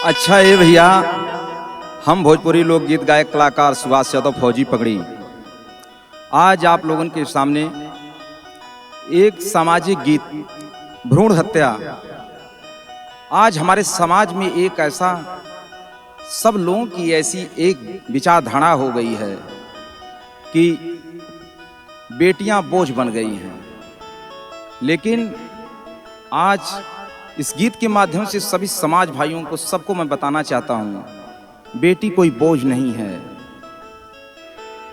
अच्छा है भैया, हम भोजपुरी लोकगीत गायक कलाकार सुभाष यादव फौजी पगड़ी आज आप लोगों के सामने एक सामाजिक गीत भ्रूण हत्या। आज हमारे समाज में एक ऐसा सब लोगों की ऐसी एक विचारधारा हो गई है कि बेटियां बोझ बन गई हैं, लेकिन आज इस गीत के माध्यम से सभी समाज भाइयों को सबको मैं बताना चाहता हूँ, बेटी कोई बोझ नहीं है।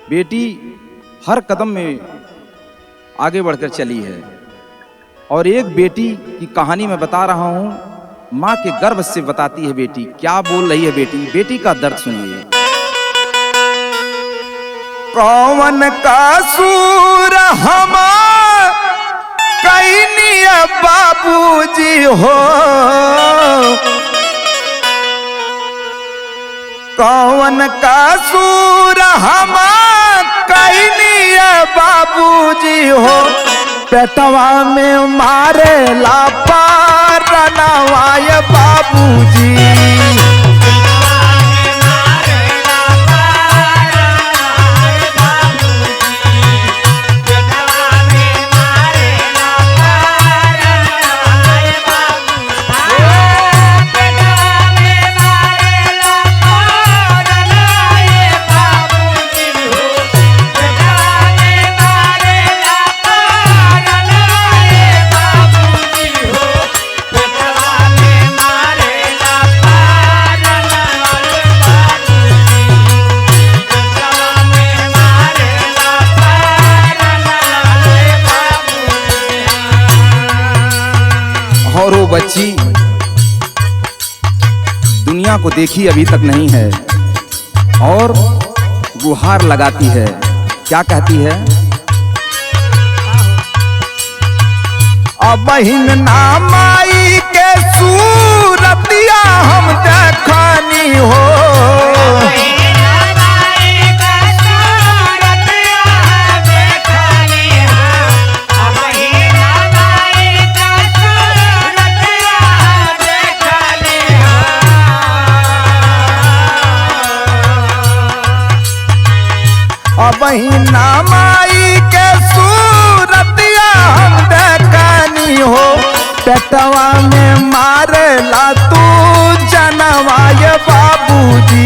बेटी हर कदम में आगे बढ़कर चली है और एक बेटी की कहानी मैं बता रहा हूँ, माँ के गर्भ से बताती है बेटी क्या बोल रही है। बेटी का दर्द सुनिए। कौन कसूर हमार कैनिया बाबूजी हो, कौन कसूर हमार कैनिया बाबूजी हो, पेटवा में मारे ला पार नवाय बाबूजी। और वो बच्ची दुनिया को देखी अभी तक नहीं है और गुहार लगाती है। क्या कहती है? अब बहिन नामाई के सूरतिया हम देखनी हो, बहिना माई के सूरतिया हम देखनी हो, पेटवा में मारे ला तू जनवाय बाबूजी।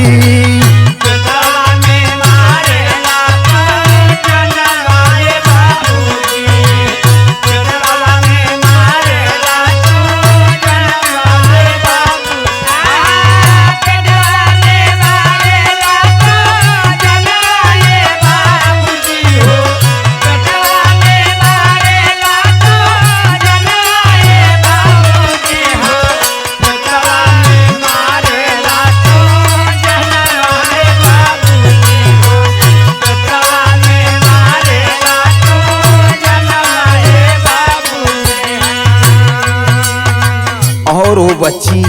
और वो बच्ची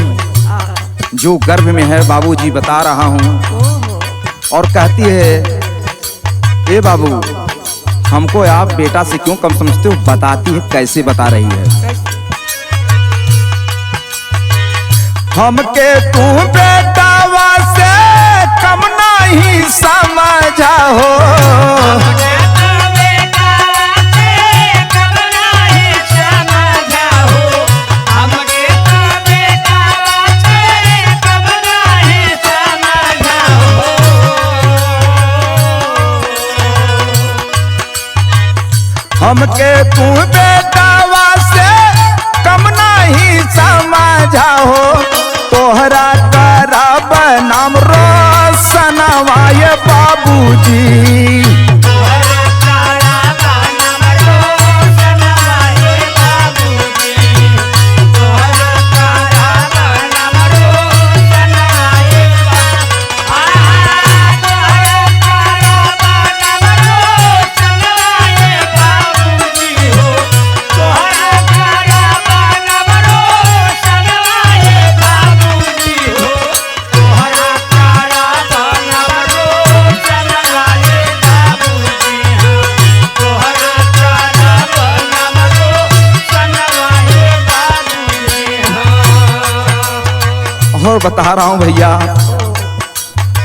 जो गर्भ में है बाबूजी बता रहा हूँ और कहती है ए बाबू हमको आप बेटा से क्यों कम समझते हो। बताती है कैसे बता रही है। हमके तू बेटावा से कम नहीं समझा हो, हमके तू बेटावा से कम नहीं समझा हो, तोहरा करब नाम रोशनवाय बाबूजी। बता रहा हूं भैया।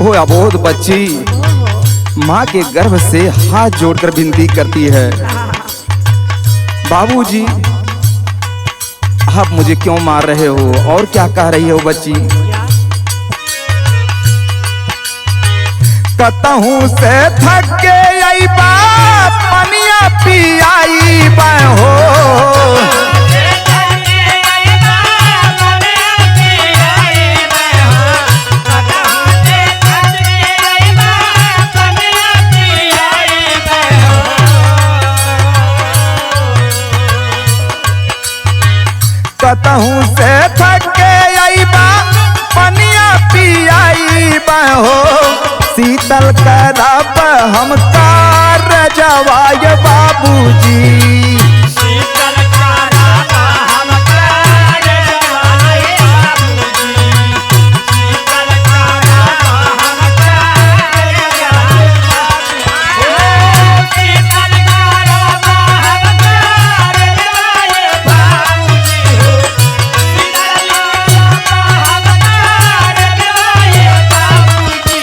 वो अबोध बच्ची माँ के गर्भ से हाथ जोड़कर विनती करती है, बाबूजी आप मुझे क्यों मार रहे हो? और क्या कह रही हो बच्ची? कतहूँ से थक के आई बा पनिया पियाई बा हो। कतहूँ से थक के आई बा पनिया पियाई बा हो। शीतल करब हम कार जवाय बाबूजी। शीतल करब हम कार जवाय बाबूजी। शीतल करब हम कार जवाय बाबूजी। शीतल करब हम कार जवाय बाबूजी।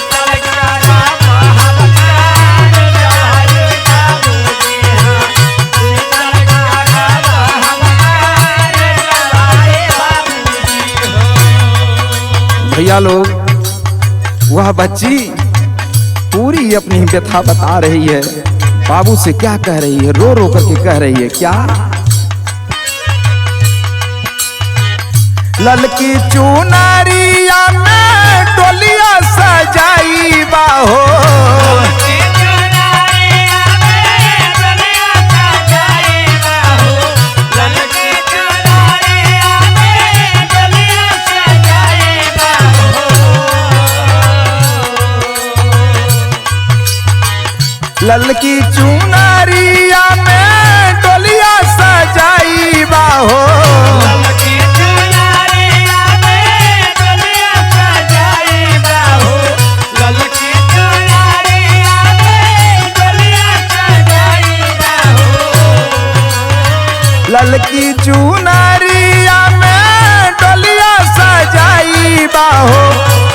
शीतल करब हम कार जवाय बाबूजी। भैया लोग, वह बच्ची पूरी अपनी व्यथा बता रही है, बाबू से क्या कह रही है, रो रो करके कह रही है क्या? ललकी चुनरिया में डोलिया सजाई बा हो। ललकी चुनरिया में डोलिया सजाई बा हो। ललकी चुनरिया में डोलिया सजाई बा हो।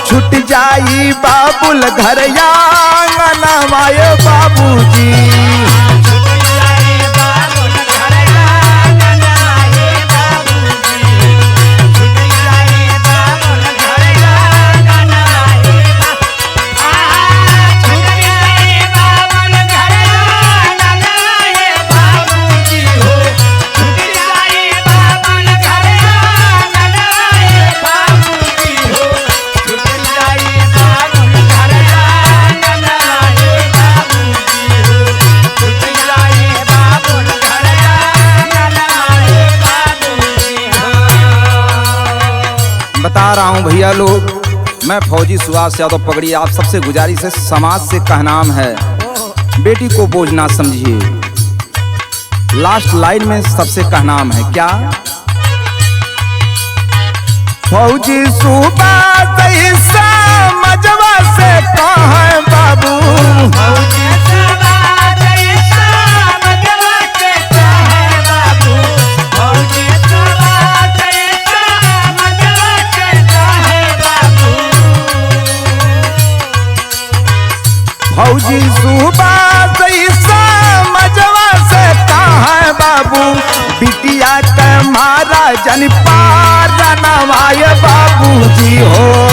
छूट जाई बाबुल घर आंगनवाय बाबूजी। बता रहा हूं भैया लोग, मैं फौजी सुभाष यादव पगड़ी आप सबसे गुजारिश है, समाज से कहनाम है, बेटी को बोझ ना समझिए। लास्ट लाइन में सबसे कहनाम है क्या? फौजी सुभाष समझवा से कहें बाबू। फौजी सुभाष समझवा से कहें बाबू। बिटिया के मारा जन पार नवाय बाबूजी हो।